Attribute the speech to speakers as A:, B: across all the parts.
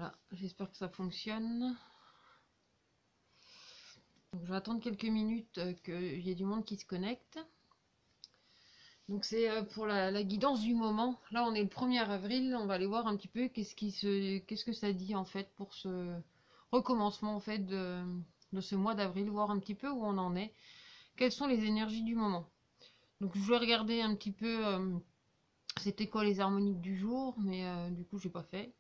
A: Voilà, j'espère que ça fonctionne. Donc, je vais attendre quelques minutes qu'il y ait du monde qui se connecte. Donc c'est pour la guidance du moment. Là on est le 1er avril, on va aller voir un petit peu qu'est-ce que ça dit en fait pour ce recommencement en fait de ce mois d'avril, voir un petit peu où on en est, quelles sont les énergies du moment. Donc je vais regarder un petit peu c'était quoi les harmoniques du jour, mais du coup j'ai pas fait.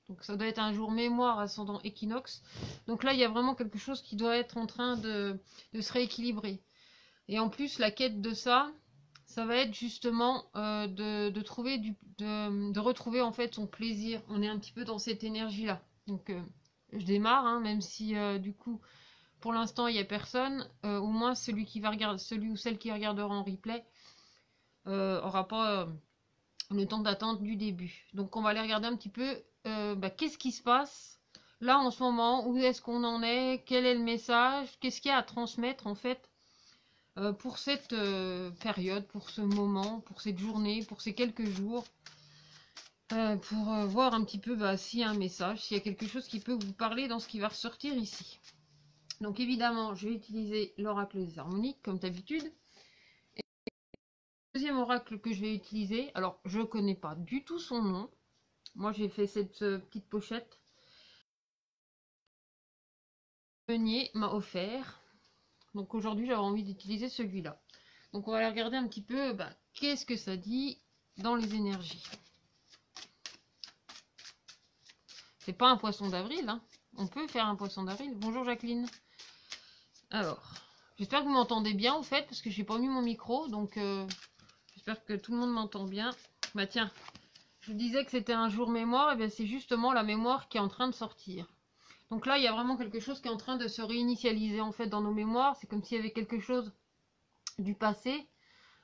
A: Donc ça doit être un jour mémoire ascendant équinoxe. Donc là il y a vraiment quelque chose qui doit être en train de se rééquilibrer. Et en plus la quête de ça va être justement de trouver de retrouver en fait son plaisir. On est un petit peu dans cette énergie là. Donc je démarre, hein, même si du coup pour l'instant il n'y a personne. Au moins celui ou celle qui regardera en replay aura pas le temps d'attente du début. Donc on va aller regarder un petit peu qu'est-ce qui se passe là en ce moment, où est-ce qu'on en est, quel est le message, qu'est-ce qu'il y a à transmettre en fait pour cette période, pour ce moment, pour cette journée, pour ces quelques jours, pour voir un petit peu s'il y a un message, s'il y a quelque chose qui peut vous parler dans ce qui va ressortir ici. Donc évidemment, je vais utiliser l'oracle des harmoniques, comme d'habitude. Le deuxième oracle que je vais utiliser, alors je ne connais pas du tout son nom. Moi j'ai fait cette petite pochette. Meunier m'a offert. Donc aujourd'hui j'avais envie d'utiliser celui-là. Donc on va aller regarder un petit peu qu'est-ce que ça dit dans les énergies. C'est pas un poisson d'avril, hein. On peut faire un poisson d'avril. Bonjour Jacqueline. Alors, j'espère que vous m'entendez bien au fait, parce que j'ai pas mis mon micro, donc j'espère que tout le monde m'entend bien. Bah tiens, je vous disais que c'était un jour mémoire, et bien c'est justement la mémoire qui est en train de sortir. Donc là, il y a vraiment quelque chose qui est en train de se réinitialiser en fait dans nos mémoires. C'est comme s'il y avait quelque chose du passé.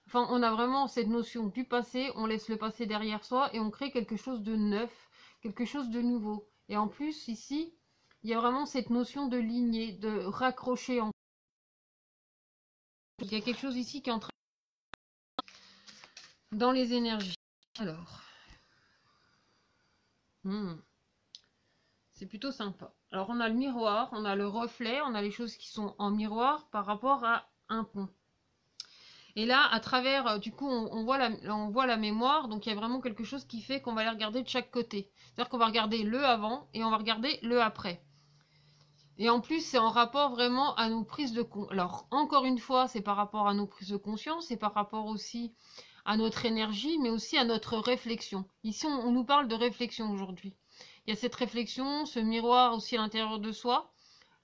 A: Enfin, on a vraiment cette notion du passé, on laisse le passé derrière soi et on crée quelque chose de neuf, quelque chose de nouveau. Et en plus, ici, il y a vraiment cette notion de lignée, de raccrocher. Il y a quelque chose ici qui est en train dans les énergies. Alors, c'est plutôt sympa. Alors, on a le miroir, on a le reflet, on a les choses qui sont en miroir par rapport à un pont. Et là, à travers, du coup, on voit la mémoire, donc il y a vraiment quelque chose qui fait qu'on va les regarder de chaque côté. C'est-à-dire qu'on va regarder le avant et on va regarder le après. Et en plus, c'est en rapport vraiment à nos prises de conscience. Alors, encore une fois, c'est par rapport à nos prises de conscience, c'est par rapport aussi à notre énergie, mais aussi à notre réflexion. Ici, on nous parle de réflexion aujourd'hui. Il y a cette réflexion, ce miroir aussi à l'intérieur de soi,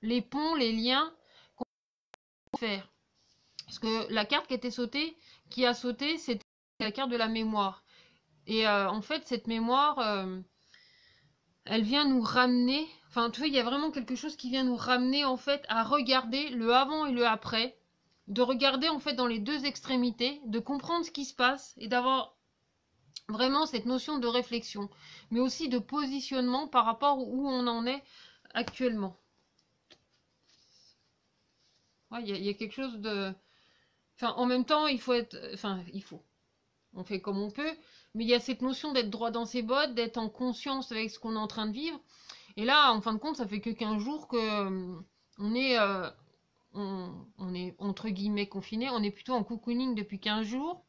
A: les ponts, les liens qu'on peut faire. Parce que la carte qui a sauté, c'était la carte de la mémoire. Et en fait, cette mémoire, elle vient nous ramener. Enfin, tu vois, il y a vraiment quelque chose qui vient nous ramener en fait à regarder le avant et le après, de regarder en fait dans les deux extrémités, de comprendre ce qui se passe et d'avoir vraiment cette notion de réflexion, mais aussi de positionnement par rapport où on en est actuellement. Ouais, il y a quelque chose de. Enfin, en même temps, il faut être. Enfin, il faut. On fait comme on peut, mais il y a cette notion d'être droit dans ses bottes, d'être en conscience avec ce qu'on est en train de vivre. Et là, en fin de compte, ça fait que 15 jours que on est entre guillemets confiné, on est plutôt en cocooning depuis 15 jours.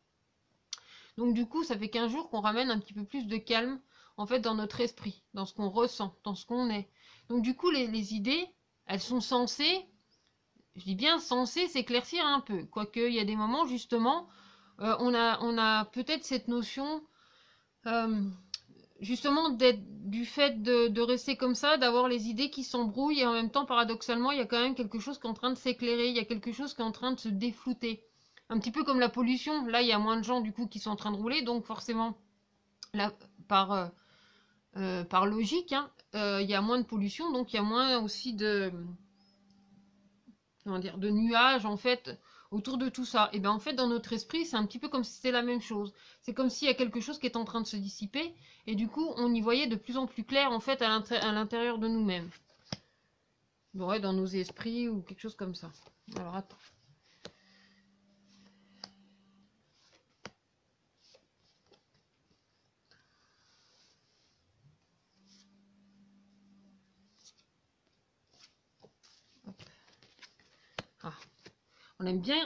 A: Donc du coup, ça fait 15 jours qu'on ramène un petit peu plus de calme en fait dans notre esprit, dans ce qu'on ressent, dans ce qu'on est. Donc du coup, les idées, elles sont censées, je dis bien censées s'éclaircir un peu. Quoique, il y a des moments justement, on a peut-être cette notion justement du fait de rester comme ça, d'avoir les idées qui s'embrouillent et en même temps, paradoxalement, il y a quand même quelque chose qui est en train de s'éclairer, il y a quelque chose qui est en train de se déflouter. Un petit peu comme la pollution. Là, il y a moins de gens du coup qui sont en train de rouler, donc forcément, là, par logique, hein, il y a moins de pollution, donc il y a moins aussi comment dire, de nuages en fait autour de tout ça. Et bien en fait dans notre esprit c'est un petit peu comme si c'était la même chose. C'est comme s'il y a quelque chose qui est en train de se dissiper et du coup on y voyait de plus en plus clair en fait à l'intérieur de nous-mêmes. Ouais, dans nos esprits ou quelque chose comme ça. Alors attends.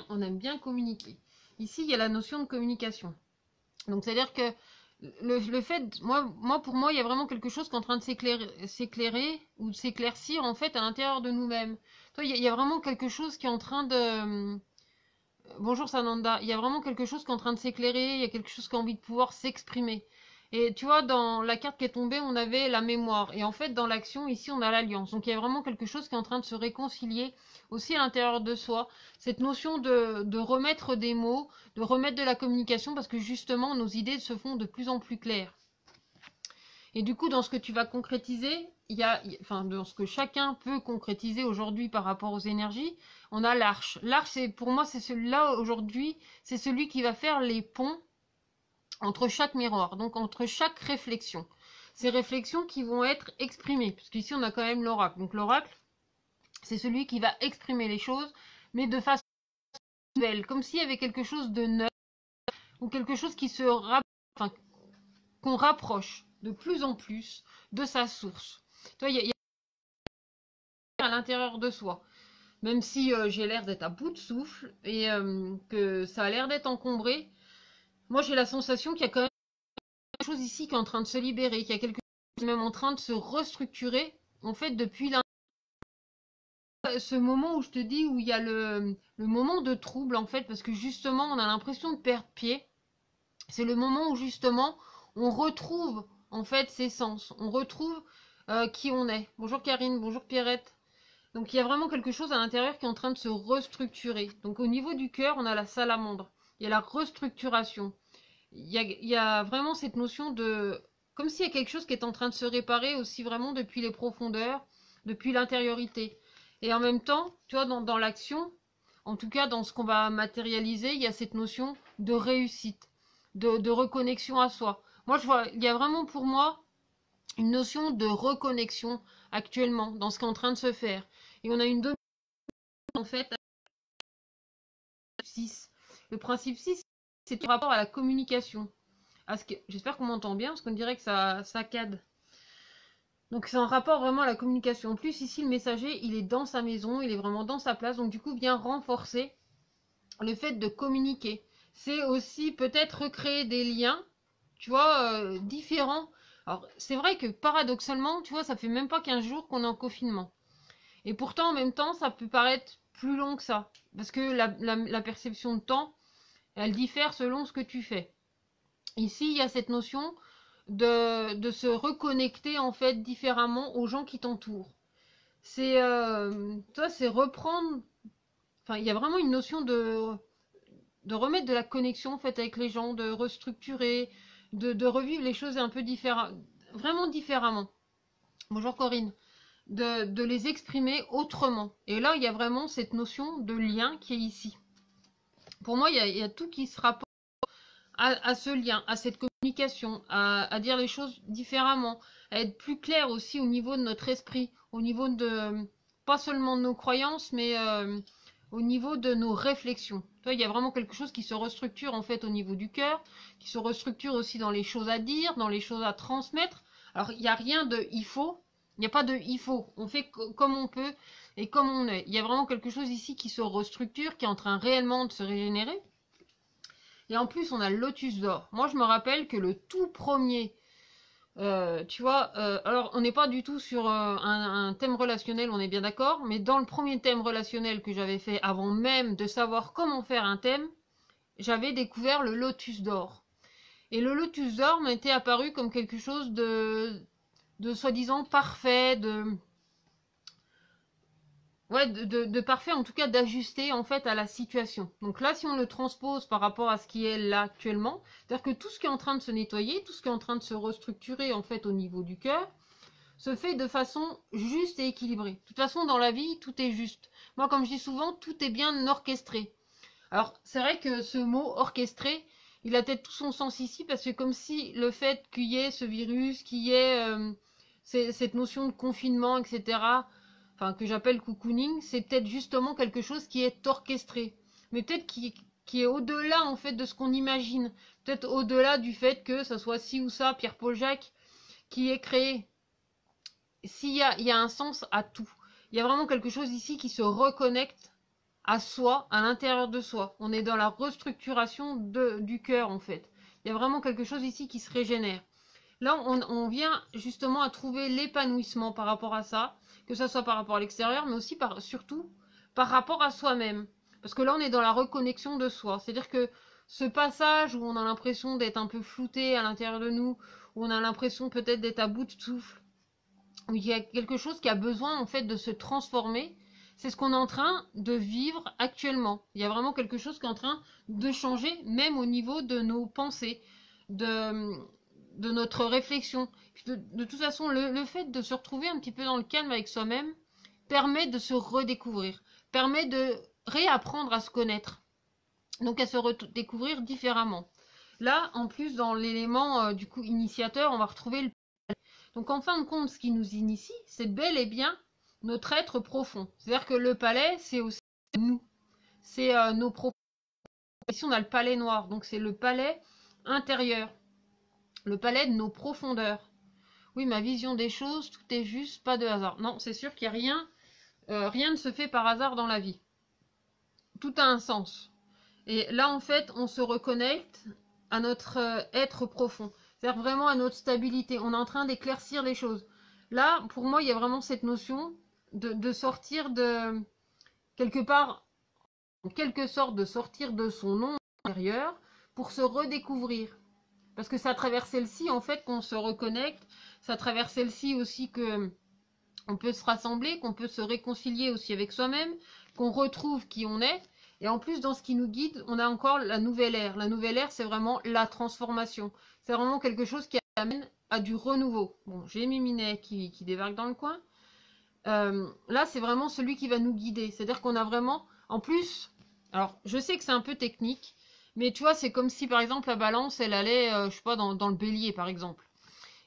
A: on aime bien communiquer. Ici, il y a la notion de communication. Donc, c'est-à-dire que le fait, pour moi, il y a vraiment quelque chose qui est en train de s'éclairer ou de s'éclaircir, en fait, à l'intérieur de nous-mêmes. Il y a vraiment quelque chose qui est en train de... Bonjour Sananda, il y a vraiment quelque chose qui est en train de s'éclairer, il y a quelque chose qui a envie de pouvoir s'exprimer. Et tu vois, dans la carte qui est tombée, on avait la mémoire. Et en fait, dans l'action, ici, on a l'alliance. Donc, il y a vraiment quelque chose qui est en train de se réconcilier aussi à l'intérieur de soi. Cette notion de remettre des mots, de remettre de la communication, parce que justement, nos idées se font de plus en plus claires. Et du coup, dans ce que tu vas concrétiser, enfin, dans ce que chacun peut concrétiser aujourd'hui par rapport aux énergies, on a l'arche. L'arche, pour moi, c'est celui-là aujourd'hui, c'est celui qui va faire les ponts entre chaque miroir, donc entre chaque réflexion. Ces réflexions qui vont être exprimées, parce qu'ici on a quand même l'oracle. Donc l'oracle, c'est celui qui va exprimer les choses, mais de façon nouvelle, comme s'il y avait quelque chose de neuf, ou quelque chose qui enfin, qu'on rapproche de plus en plus de sa source. Toi, il y a à l'intérieur de soi. Même si j'ai l'air d'être à bout de souffle et que ça a l'air d'être encombré, moi j'ai la sensation qu'il y a quand même quelque chose ici qui est en train de se libérer, qu'il y a quelque chose qui est même en train de se restructurer, en fait, depuis ce moment où je te dis, où il y a le moment de trouble, en fait, parce que justement, on a l'impression de perdre pied. C'est le moment où, justement, on retrouve, en fait, ses sens. On retrouve qui on est. Bonjour Karine, bonjour Pierrette. Donc, il y a vraiment quelque chose à l'intérieur qui est en train de se restructurer. Donc, au niveau du cœur, on a la salamandre. Il y a la restructuration. Il y a vraiment cette notion de... Comme s'il y a quelque chose qui est en train de se réparer aussi vraiment depuis les profondeurs, depuis l'intériorité. Et en même temps, tu vois, dans l'action, en tout cas dans ce qu'on va matérialiser, il y a cette notion de réussite, de reconnexion à soi. Moi, je vois, il y a vraiment pour moi une notion de reconnexion actuellement dans ce qui est en train de se faire. Et on a une dominante, en fait, 6. Le principe 6, c'est par rapport à la communication. J'espère qu'on m'entend bien, parce qu'on dirait que ça saccade. Donc c'est en rapport vraiment à la communication. En plus, ici, le messager, il est dans sa maison, il est vraiment dans sa place. Donc du coup, vient renforcer le fait de communiquer. C'est aussi peut-être recréer des liens, tu vois, différents. Alors, c'est vrai que paradoxalement, tu vois, ça fait même pas 15 jours qu'on est en confinement. Et pourtant, en même temps, ça peut paraître plus long que ça. Parce que la perception de temps, elle diffère selon ce que tu fais. Ici, il y a cette notion de se reconnecter en fait différemment aux gens qui t'entourent. C'est reprendre. Enfin, il y a vraiment une notion de remettre de la connexion en fait avec les gens, de restructurer, de revivre les choses un peu vraiment différemment. Bonjour Corinne. De les exprimer autrement. Et là, il y a vraiment cette notion de lien qui est ici. Pour moi, il y a tout qui se rapporte à ce lien, à cette communication, à dire les choses différemment, à être plus clair aussi au niveau de notre esprit, au niveau de, pas seulement de nos croyances, mais au niveau de nos réflexions. Toi, il y a vraiment quelque chose qui se restructure en fait au niveau du cœur, qui se restructure aussi dans les choses à dire, dans les choses à transmettre. Alors, il n'y a rien de il faut, il n'y a pas de il faut, on fait comme on peut et comme on est. Il y a vraiment quelque chose ici qui se restructure, qui est en train réellement de se régénérer. Et en plus, on a le lotus d'or. Moi, je me rappelle que le tout premier, tu vois, alors on n'est pas du tout sur un thème relationnel, on est bien d'accord, mais dans le premier thème relationnel que j'avais fait avant même de savoir comment faire un thème, j'avais découvert le lotus d'or. Et le lotus d'or m'était apparu comme quelque chose de soi-disant parfait, ouais, de parfait, en tout cas d'ajusté en fait à la situation. Donc là, si on le transpose par rapport à ce qui est là actuellement, c'est-à-dire que tout ce qui est en train de se nettoyer, tout ce qui est en train de se restructurer en fait au niveau du cœur, se fait de façon juste et équilibrée. De toute façon, dans la vie, tout est juste. Moi, comme je dis souvent, tout est bien orchestré. Alors, c'est vrai que ce mot orchestré, il a peut-être tout son sens ici, parce que comme si le fait qu'il y ait ce virus, qu'il y ait cette notion de confinement, etc., enfin que j'appelle cocooning, c'est peut-être justement quelque chose qui est orchestré, mais peut-être qui est au-delà en fait de ce qu'on imagine, peut-être au-delà du fait que ça soit ci ou ça, Pierre-Paul Jacques, qui est créé. Il y a un sens à tout. Il y a vraiment quelque chose ici qui se reconnecte à soi, à l'intérieur de soi. On est dans la restructuration du cœur, en fait. Il y a vraiment quelque chose ici qui se régénère. Là, on vient justement à trouver l'épanouissement par rapport à ça, que ce soit par rapport à l'extérieur, mais aussi surtout par rapport à soi-même. Parce que là, on est dans la reconnexion de soi. C'est-à-dire que ce passage où on a l'impression d'être un peu flouté à l'intérieur de nous, où on a l'impression peut-être d'être à bout de souffle, où il y a quelque chose qui a besoin en fait de se transformer, c'est ce qu'on est en train de vivre actuellement. Il y a vraiment quelque chose qui est en train de changer, même au niveau de nos pensées, de, de notre réflexion. De toute façon, le fait de se retrouver un petit peu dans le calme avec soi-même permet de se redécouvrir, permet de réapprendre à se connaître, donc à se redécouvrir différemment. Là, en plus, dans l'élément du coup initiateur, on va retrouver le... Donc en fin de compte, ce qui nous initie, c'est bel et bien notre être profond. C'est-à-dire que le palais, c'est aussi nous. C'est nos profonds. Ici, on a le palais noir, donc c'est le palais intérieur. Le palais de nos profondeurs. Oui, ma vision des choses, tout est juste, pas de hasard. Non, c'est sûr qu'il n'y a rien, rien ne se fait par hasard dans la vie. Tout a un sens. Et là, en fait, on se reconnecte à notre être profond. C'est-à-dire vraiment à notre stabilité. On est en train d'éclaircir les choses. Là, pour moi, il y a vraiment cette notion de sortir de, quelque part, en quelque sorte, de sortir de son ombre intérieure pour se redécouvrir. Parce que c'est à travers celle-ci, en fait, qu'on se reconnecte. C'est à travers celle-ci aussi que on peut se rassembler, qu'on peut se réconcilier aussi avec soi-même, qu'on retrouve qui on est. Et en plus, dans ce qui nous guide, on a encore la nouvelle ère. La nouvelle ère, c'est vraiment la transformation. C'est vraiment quelque chose qui amène à du renouveau. Bon, j'ai Miminet qui débarque dans le coin. Là, c'est vraiment celui qui va nous guider. C'est-à-dire qu'on a vraiment... En plus, alors, je sais que c'est un peu technique, mais tu vois, c'est comme si, par exemple, la balance, elle allait, je sais pas, dans le bélier, par exemple.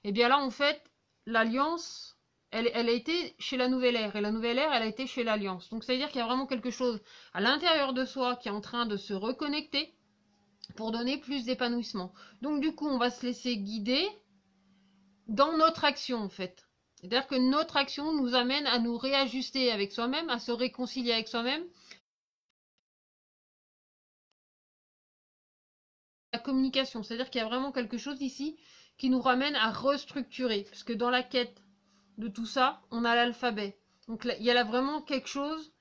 A: Et bien là, en fait, l'alliance, elle a été chez la nouvelle ère. Et la nouvelle ère, elle a été chez l'alliance. Donc, ça veut dire qu'il y a vraiment quelque chose à l'intérieur de soi qui est en train de se reconnecter pour donner plus d'épanouissement. Donc, du coup, on va se laisser guider dans notre action, en fait. C'est-à-dire que notre action nous amène à nous réajuster avec soi-même, à se réconcilier avec soi-même. La communication, c'est-à-dire qu'il y a vraiment quelque chose ici qui nous ramène à restructurer. Parce que dans la quête de tout ça, on a l'alphabet. Donc là, il y a là vraiment quelque chose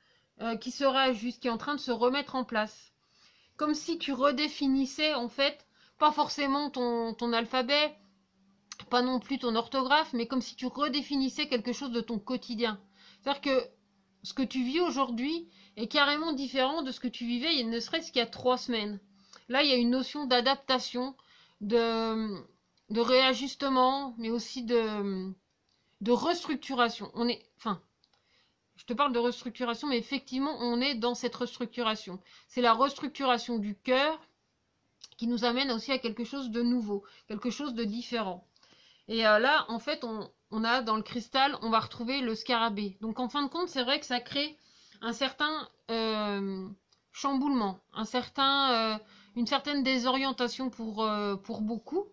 A: qui se réajuste, qui est en train de se remettre en place. Comme si tu redéfinissais, en fait, pas forcément ton alphabet, pas non plus ton orthographe, mais comme si tu redéfinissais quelque chose de ton quotidien. C'est-à-dire que ce que tu vis aujourd'hui est carrément différent de ce que tu vivais, ne serait-ce qu'il y a 3 semaines. Là, il y a une notion d'adaptation, de réajustement, mais aussi de restructuration. On est, enfin, je te parle de restructuration, mais effectivement, on est dans cette restructuration. C'est la restructuration du cœur qui nous amène aussi à quelque chose de nouveau, quelque chose de différent. Et là, en fait, on a dans le cristal, on va retrouver le scarabée. Donc, en fin de compte, c'est vrai que ça crée un certain chamboulement, une certaine désorientation pour beaucoup.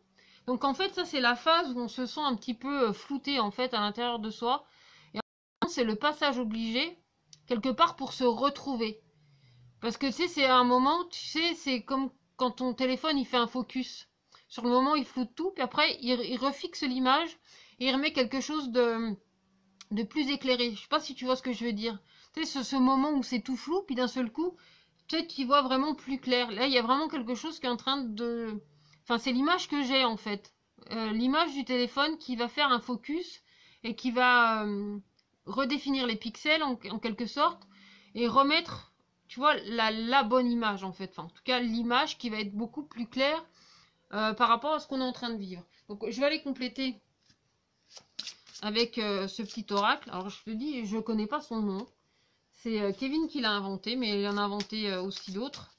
A: Donc, en fait, ça, c'est la phase où on se sent un petit peu flouté, en fait, à l'intérieur de soi. Et c'est le passage obligé, quelque part, pour se retrouver. Parce que, tu sais, c'est un moment, tu sais, c'est comme quand ton téléphone, il fait un focus. Sur le moment, il floute tout, puis après, il refixe l'image et il remet quelque chose de plus éclairé. Je sais pas si tu vois ce que je veux dire. Tu sais, ce moment où c'est tout flou, puis d'un seul coup, peut-être tu vois vraiment plus clair. Là, il y a vraiment quelque chose qui est en train de... Enfin, c'est l'image que j'ai, en fait. L'image du téléphone qui va faire un focus et qui va redéfinir les pixels, en quelque sorte, et remettre, tu vois, la bonne image, en fait. Enfin, en tout cas, l'image qui va être beaucoup plus claire par rapport à ce qu'on est en train de vivre. Donc je vais aller compléter avec ce petit oracle. Alors je te dis, je ne connais pas son nom. C'est Kevin qui l'a inventé, mais il en a inventé aussi d'autres.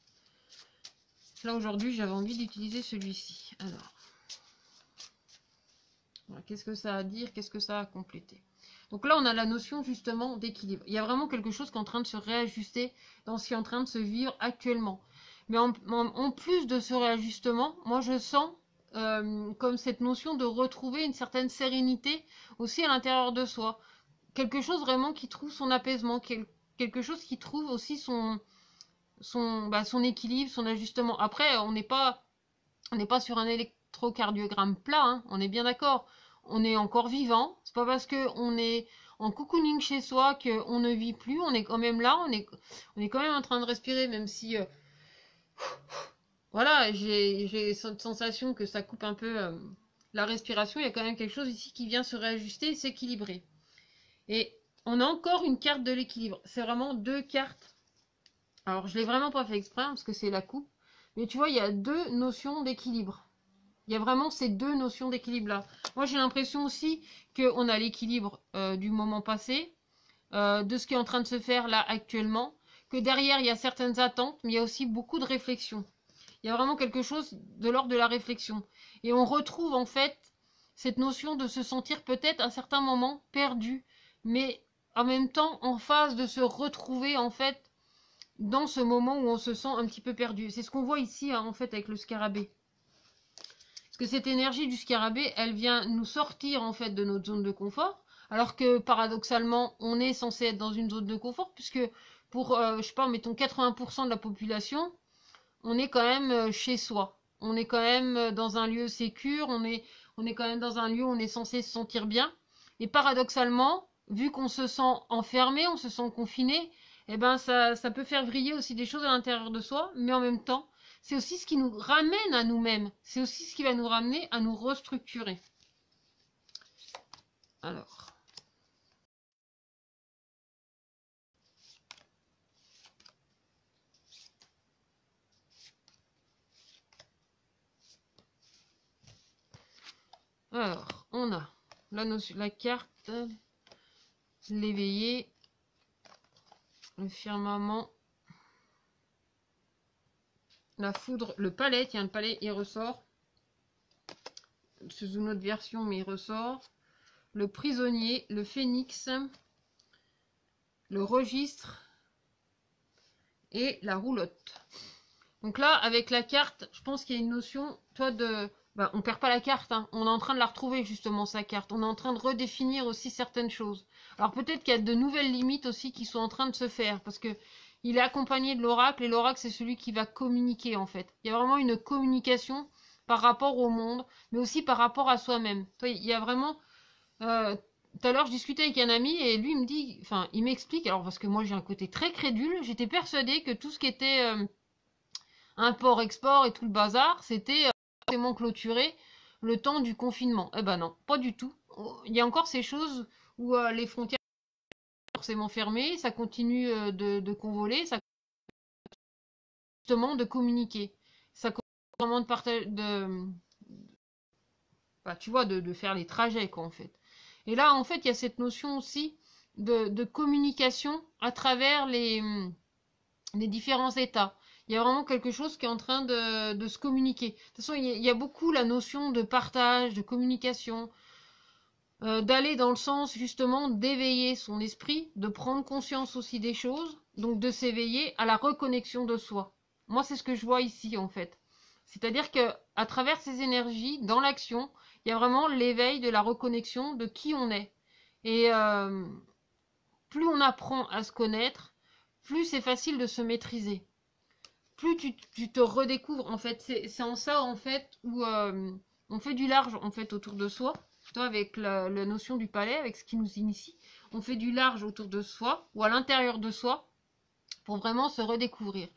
A: Là aujourd'hui, j'avais envie d'utiliser celui-ci. Alors, voilà, qu'est-ce que ça a à dire? Qu'est-ce que ça a à compléter? Donc là, on a la notion justement d'équilibre. Il y a vraiment quelque chose qui est en train de se réajuster dans ce qui est en train de se vivre actuellement. Mais en plus de ce réajustement, moi je sens comme cette notion de retrouver une certaine sérénité aussi à l'intérieur de soi. Quelque chose vraiment qui trouve son apaisement, quelque chose qui trouve aussi son équilibre, son ajustement. Après, on n'est pas sur un électrocardiogramme plat, hein, on est bien d'accord. On est encore vivant. C'est pas parce que on est en cocooning chez soi qu'on ne vit plus. On est quand même là, on est quand même en train de respirer, même si voilà, j'ai cette sensation que ça coupe un peu la respiration. Il y a quand même quelque chose ici qui vient se réajuster et s'équilibrer. Et on a encore une carte de l'équilibre. C'est vraiment deux cartes. Alors, je l'ai vraiment pas fait exprès, hein, parce que c'est la coupe. Mais tu vois, il y a deux notions d'équilibre. Il y a vraiment ces deux notions d'équilibre-là. Moi, j'ai l'impression aussi qu'on a l'équilibre du moment passé, de ce qui est en train de se faire là actuellement, que derrière, il y a certaines attentes, mais il y a aussi beaucoup de réflexion. Il y a vraiment quelque chose de l'ordre de la réflexion. Et on retrouve en fait cette notion de se sentir peut-être à un certain moment perdu, mais en même temps en phase de se retrouver en fait dans ce moment où on se sent un petit peu perdu. C'est ce qu'on voit ici hein, en fait avec le scarabée. Parce que cette énergie du scarabée, elle vient nous sortir en fait de notre zone de confort, alors que paradoxalement, on est censé être dans une zone de confort, puisque pour, je sais pas, mettons 80% de la population, on est quand même chez soi. On est quand même dans un lieu sécure, on est quand même dans un lieu où on est censé se sentir bien. Et paradoxalement, vu qu'on se sent enfermé, on se sent confiné, eh ben ça peut faire vriller aussi des choses à l'intérieur de soi, mais en même temps, c'est aussi ce qui nous ramène à nous-mêmes. C'est aussi ce qui va nous ramener à nous restructurer. Alors. Alors, on a la carte, l'éveillé, le firmament, la foudre, le palais. Tiens, le palais, il ressort. C'est une autre version, mais il ressort. Le prisonnier, le phénix, le registre et la roulotte. Donc là, avec la carte, je pense qu'il y a une notion, toi, de... Ben, on perd pas la carte, hein. On est en train de la retrouver, justement, sa carte. On est en train de redéfinir aussi certaines choses. Alors peut-être qu'il y a de nouvelles limites aussi qui sont en train de se faire, parce que il est accompagné de l'oracle, et l'oracle, c'est celui qui va communiquer, en fait. Il y a vraiment une communication par rapport au monde, mais aussi par rapport à soi-même. Il y a vraiment... tout à l'heure, je discutais avec un ami, et lui, il me dit... Enfin, il m'explique, alors parce que moi, j'ai un côté très crédule, j'étais persuadée que tout ce qui était... import-export et tout le bazar, c'était forcément clôturé le temps du confinement. Eh ben non, pas du tout. Il y a encore ces choses où les frontières sont forcément fermées, ça continue de convoler, ça continue justement de communiquer. Ça continue vraiment de partager, bah, tu vois, de faire les trajets, quoi, en fait. Et là, en fait, il y a cette notion aussi de communication à travers les différents états. Il y a vraiment quelque chose qui est en train de se communiquer. De toute façon, il y a beaucoup la notion de partage, de communication, d'aller dans le sens justement d'éveiller son esprit, de prendre conscience aussi des choses, donc de s'éveiller à la reconnexion de soi. Moi, c'est ce que je vois ici en fait. C'est-à-dire que à travers ces énergies, dans l'action, il y a vraiment l'éveil de la reconnexion de qui on est. Et plus on apprend à se connaître, plus c'est facile de se maîtriser. Plus tu te redécouvres en fait. C'est en ça en fait où on fait du large en fait autour de soi. Toi avec la notion du palais, avec ce qui nous initie, on fait du large autour de soi ou à l'intérieur de soi pour vraiment se redécouvrir.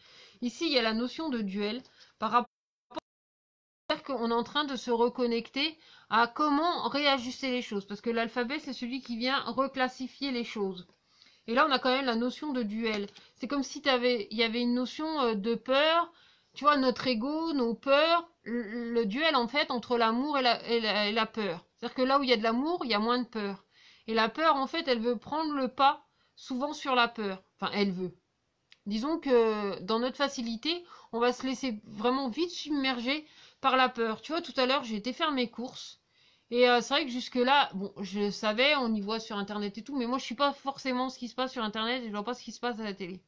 A: Ici il y a la notion de duel par rapport à qu'on est en train de se reconnecter à comment réajuster les choses, parce que l'alphabet c'est celui qui vient reclassifier les choses. Et là, on a quand même la notion de duel. C'est comme si il y avait une notion de peur. Tu vois, notre ego, nos peurs, le duel en fait entre l'amour et la peur. C'est-à-dire que là où il y a de l'amour, il y a moins de peur. Et la peur, en fait, elle veut prendre le pas souvent sur la peur. Enfin, elle veut. Disons que dans notre facilité, on va se laisser vraiment vite submerger par la peur. Tu vois, tout à l'heure, j'ai été faire mes courses. Et c'est vrai que jusque-là, bon, je savais, on y voit sur Internet et tout, mais moi, je suis pas forcément ce qui se passe sur Internet et je vois pas ce qui se passe à la télé.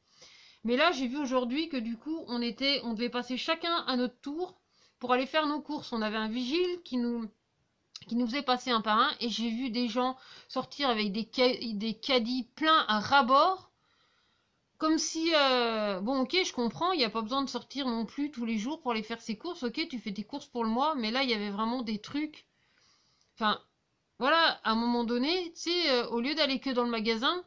A: Mais là, j'ai vu aujourd'hui que du coup, on devait passer chacun à notre tour pour aller faire nos courses. On avait un vigile qui nous faisait passer un par un, et j'ai vu des gens sortir avec des caddies pleins à ras-bord Comme si, bon, ok, je comprends, il n'y a pas besoin de sortir non plus tous les jours pour aller faire ses courses. Ok, tu fais tes courses pour le mois, mais là, il y avait vraiment des trucs. Enfin, voilà, à un moment donné, tu sais, au lieu d'aller que dans le magasin,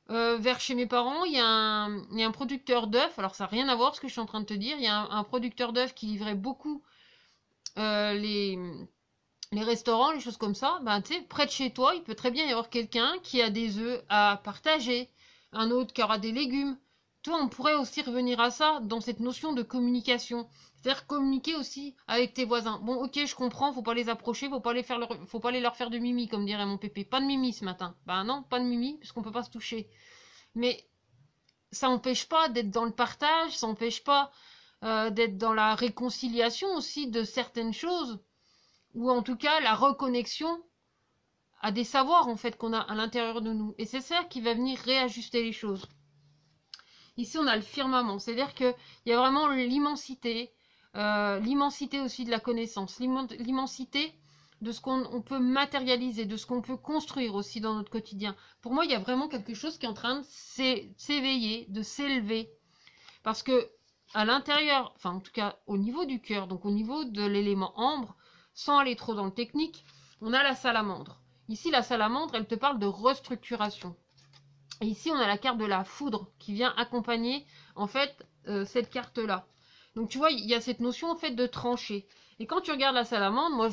A: vers chez mes parents, il y a un producteur d'œufs. Alors, ça n'a rien à voir ce que je suis en train de te dire. Il y a un producteur d'œufs qui livrait beaucoup euh, les, les restaurants, les choses comme ça. Ben, tu sais, près de chez toi, il peut très bien y avoir quelqu'un qui a des œufs à partager, un autre qui aura des légumes. Toi, on pourrait aussi revenir à ça dans cette notion de communication. C'est-à-dire communiquer aussi avec tes voisins. Bon, ok, je comprends, faut pas les approcher, faut pas aller leur faire de mimi, comme dirait mon pépé. Pas de mimi ce matin. Ben non, pas de mimi, puisqu'on peut pas se toucher. Mais ça n'empêche pas d'être dans le partage, ça n'empêche pas d'être dans la réconciliation aussi de certaines choses, ou en tout cas la reconnexion à des savoirs en fait qu'on a à l'intérieur de nous. Et c'est ça qui va venir réajuster les choses. Ici, on a le firmament, c'est-à-dire qu'il y a vraiment l'immensité aussi de la connaissance, l'immensité de ce qu'on peut matérialiser, de ce qu'on peut construire aussi dans notre quotidien. Pour moi, il y a vraiment quelque chose qui est en train de s'éveiller, de s'élever. Parce que à l'intérieur, enfin en tout cas au niveau du cœur, donc au niveau de l'élément ambre, sans aller trop dans le technique, on a la salamandre. Ici, la salamandre, elle te parle de restructuration. Et ici, on a la carte de la foudre qui vient accompagner en fait cette carte-là. Donc tu vois, il y a cette notion en fait de trancher. Et quand tu regardes la salamandre, moi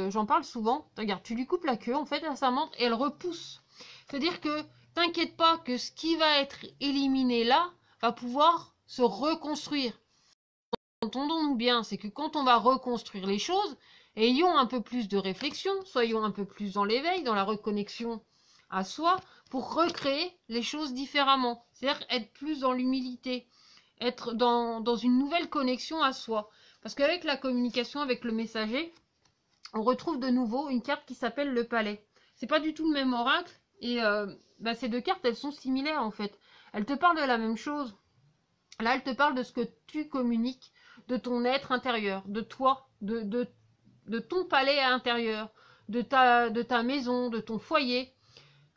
A: j'en parle souvent, regarde, tu lui coupes la queue en fait la salamandre et elle repousse. C'est-à-dire que t'inquiète pas que ce qui va être éliminé là va pouvoir se reconstruire. Entendons-nous bien, c'est que quand on va reconstruire les choses, ayons un peu plus de réflexion, soyons un peu plus dans l'éveil, dans la reconnexion à soi, pour recréer les choses différemment. C'est-à-dire être plus dans l'humilité, être dans une nouvelle connexion à soi. Parce qu'avec la communication avec le messager, on retrouve de nouveau une carte qui s'appelle le palais. C'est pas du tout le même oracle, et ces deux cartes, elles sont similaires en fait. Elles te parlent de la même chose. Là, elle te parle de ce que tu communiques, de ton être intérieur, de toi, de ton palais intérieur, de ta maison, de ton foyer.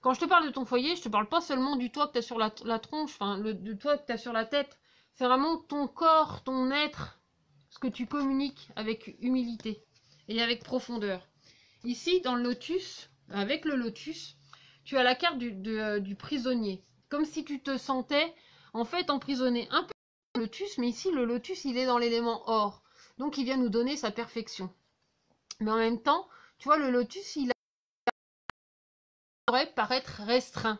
A: Quand je te parle de ton foyer, je te parle pas seulement du toit que tu as sur la tronche, enfin, du toit que tu as sur la tête. C'est vraiment ton corps, ton être, ce que tu communiques avec humilité et avec profondeur. Ici, dans le lotus, avec le lotus, tu as la carte du prisonnier. Comme si tu te sentais, en fait, emprisonné un peu dans le lotus, mais ici, le lotus, il est dans l'élément or. Donc, il vient nous donner sa perfection. Mais en même temps, tu vois, le lotus, il pourrait paraître restreint.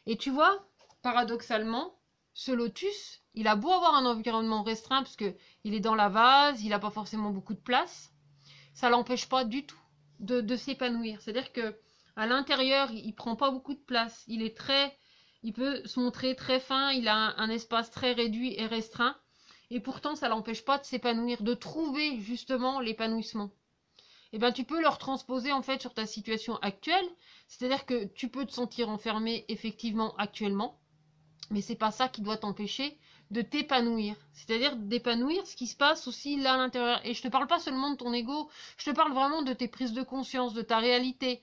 A: Et tu vois, paradoxalement, ce lotus, il a beau avoir un environnement restreint, parce que il est dans la vase, il n'a pas forcément beaucoup de place, ça l'empêche pas du tout de s'épanouir. C'est-à-dire que à l'intérieur, il prend pas beaucoup de place. Il peut se montrer très fin, il a un espace très réduit et restreint. Et pourtant, ça l'empêche pas de s'épanouir, de trouver justement l'épanouissement. Et ben, tu peux le retransposer en fait sur ta situation actuelle. C'est-à-dire que tu peux te sentir enfermé effectivement actuellement, mais c'est pas ça qui doit t'empêcher de t'épanouir. C'est-à-dire d'épanouir ce qui se passe aussi là à l'intérieur. Et je te parle pas seulement de ton ego, je te parle vraiment de tes prises de conscience, de ta réalité,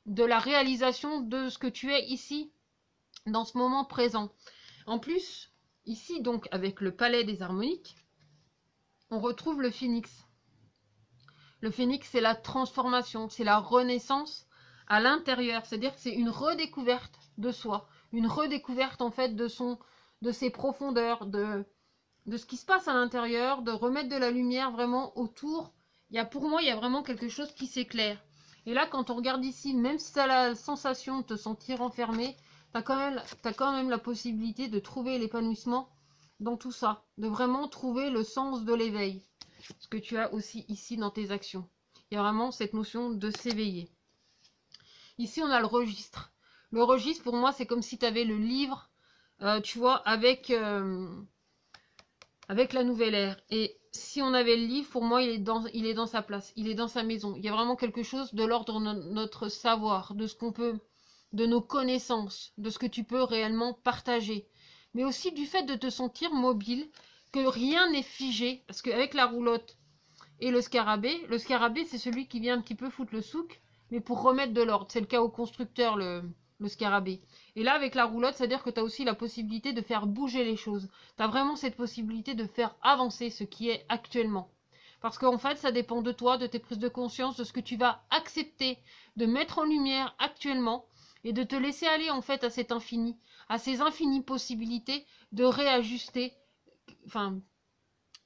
A: de la réalisation de ce que tu es ici, dans ce moment présent. En plus, ici donc avec le palais des harmoniques, on retrouve le phénix. Le phénix, c'est la transformation, c'est la renaissance à l'intérieur. C'est-à-dire que c'est une redécouverte de soi, une redécouverte en fait de ses profondeurs, de ce qui se passe à l'intérieur, de remettre de la lumière vraiment autour. Pour moi, il y a vraiment quelque chose qui s'éclaire. Et là, quand on regarde ici, même si tu as la sensation de te sentir enfermé, tu as quand même la possibilité de trouver l'épanouissement dans tout ça, de vraiment trouver le sens de l'éveil. Ce que tu as aussi ici dans tes actions. Il y a vraiment cette notion de s'éveiller. Ici, on a le registre. Le registre, pour moi, c'est comme si tu avais le livre, tu vois, avec la nouvelle ère. Et si on avait le livre, pour moi, il est dans sa place, il est dans sa maison. Il y a vraiment quelque chose de l'ordre de notre savoir, de ce qu'on peut, de nos connaissances, de ce que tu peux réellement partager. Mais aussi du fait de te sentir mobile, que rien n'est figé, parce qu'avec la roulotte et le scarabée c'est celui qui vient un petit peu foutre le souk, mais pour remettre de l'ordre. C'est le cas au constructeur, le scarabée. Et là, avec la roulotte, c'est-à-dire que tu as aussi la possibilité de faire bouger les choses. Tu as vraiment cette possibilité de faire avancer ce qui est actuellement. Parce qu'en fait, ça dépend de toi, de tes prises de conscience, de ce que tu vas accepter de mettre en lumière actuellement et de te laisser aller en fait à cet infini, à ces infinies possibilités de réajuster, enfin,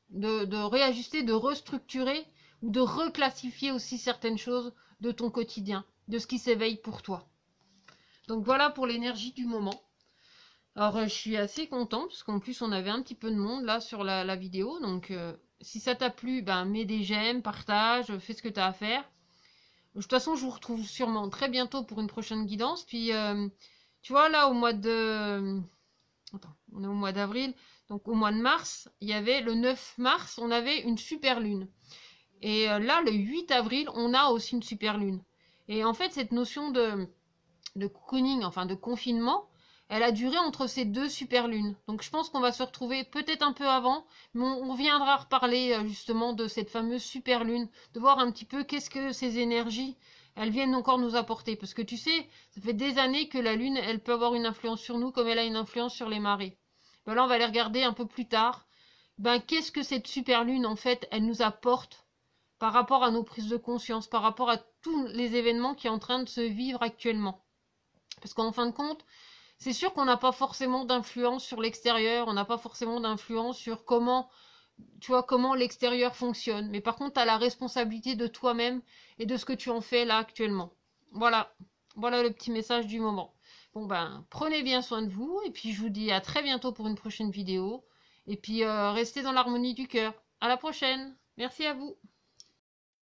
A: de réajuster, de restructurer ou de reclassifier aussi certaines choses de ton quotidien, de ce qui s'éveille pour toi. Donc voilà pour l'énergie du moment. Alors je suis assez contente parce qu'en plus on avait un petit peu de monde là sur la vidéo. Donc si ça t'a plu, ben, mets des j'aime, partage, fais ce que tu as à faire. De toute façon je vous retrouve sûrement très bientôt pour une prochaine guidance. Puis tu vois là au mois de... Attends, on est au mois d'avril. Donc au mois de mars, il y avait le 9 mars, on avait une super lune. Et là le 8 avril, on a aussi une super lune. Et en fait cette notion de cocooning, enfin de confinement, elle a duré entre ces deux super lunes. Donc je pense qu'on va se retrouver peut-être un peu avant, mais on viendra reparler justement de cette fameuse super lune, de voir un petit peu qu'est-ce que ces énergies, elles viennent encore nous apporter. Parce que tu sais, ça fait des années que la lune, elle peut avoir une influence sur nous comme elle a une influence sur les marées. Ben là, on va les regarder un peu plus tard. Ben, qu'est-ce que cette super lune, en fait, elle nous apporte par rapport à nos prises de conscience, par rapport à tous les événements qui sont en train de se vivre actuellement. Parce qu'en fin de compte, c'est sûr qu'on n'a pas forcément d'influence sur l'extérieur, on n'a pas forcément d'influence sur comment, tu vois, comment l'extérieur fonctionne. Mais par contre, tu as la responsabilité de toi-même et de ce que tu en fais là actuellement. Voilà, voilà le petit message du moment. Bon ben, prenez bien soin de vous et puis je vous dis à très bientôt pour une prochaine vidéo. Et puis restez dans l'harmonie du cœur. À la prochaine. Merci à vous.